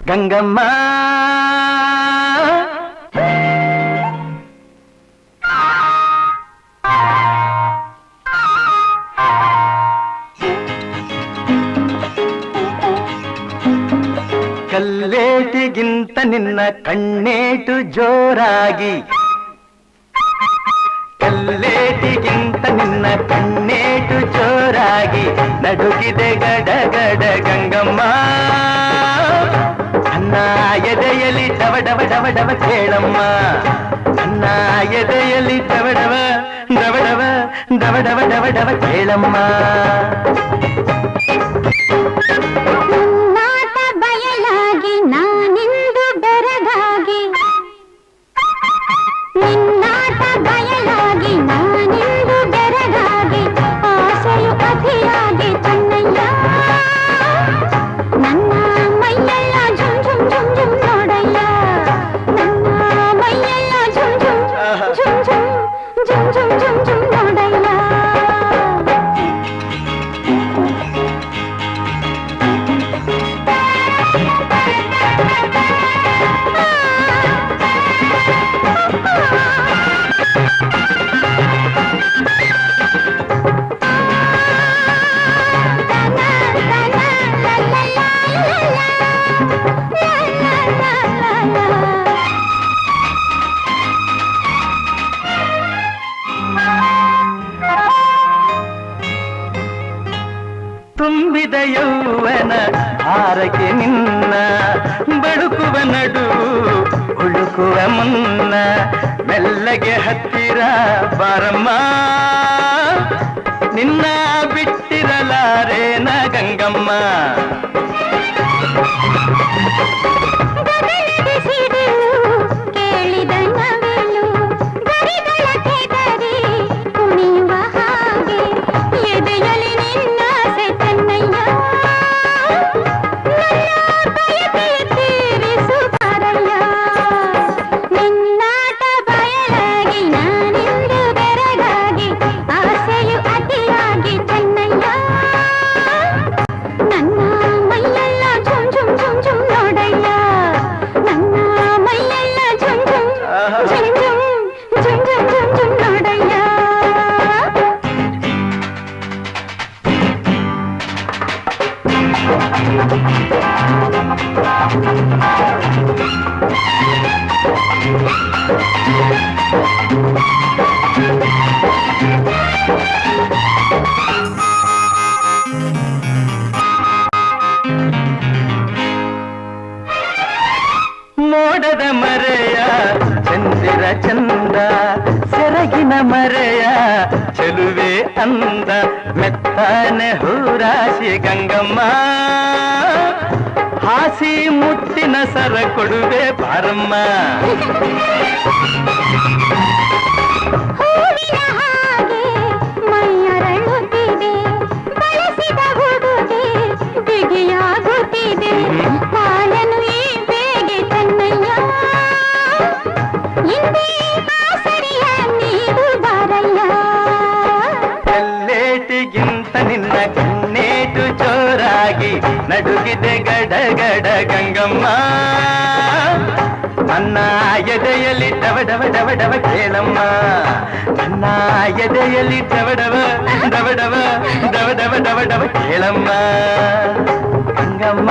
ಗಂಗಮ್ಮ ಕಲ್ಲೇಟಿಗಿಂತ ನಿನ್ನ ಕಣ್ಣೇಟು ಜೋರಾಗಿ ಕಲ್ಲೇಟಿಗಿಂತ ನಿನ್ನ ಕಣ್ಣೇಟು ಜೋರಾಗಿ ನಡುಗಿದೆ ಗಡಗಡ ಗಂಗಮ್ಮ ನನ್ನ ಎದೆಯಲ್ಲಿ ಡವಡವ ಡವಡವ ಕೇಳಮ್ಮ ನನ್ನ ಎದೆಯಲ್ಲಿ ಡವಡವ ಡವಡವ ಡವಡವ ಡವಡವ ಕೇಳಮ್ಮ ತುಂಬಿದ ಯೌವನ ಹಾರಕ್ಕೆ ನಿನ್ನ ಬಳುಕುವ ನಡು ಹುಡುಕುವ ಮುನ್ನ ಮೆಲ್ಲಗೆ ಹತ್ತಿರ ಬಾರಮ್ಮ ನಿನ್ನ ಬಿಟ್ಟಿರಲಾರೇನ ಗಂಗಮ್ಮ ಮೋಡದ ಮರೆಯ ಚಂದಿರ ಚಂದ ಸೆರಗಿನ ಮರೆಯ ಚೆಲುವೆ ಅಂದ ಮೆತ್ತನೆ ಹೂರಾಶಿ ಗಂಗಮ್ಮ ಹಾಸಿ ಮುಟ್ಟಿನ ಸರ ಕೊಡುವೆ ಬಾರಮ್ಮ ಕಲ್ಲೇಟಿಗಿಂತ ನಿನ್ನ ಕಣ್ಣೇಟು ಜೋರಾಗಿ ನಡುಗಿದೆ ಗಡಗಡ ಗಂಗಮ್ಮ ನನ್ನ ಎದೆಯಲ್ಲಿ ಡವಡವ ಡವಡವ ಕೇಳಮ್ಮ ನನ್ನ ಎದೆಯಲ್ಲಿ ಡವಡವ ಡವಡವ ಡವಡವ ಡವಡವ ಕೇಳಮ್ಮ ಗಂಗಮ್ಮ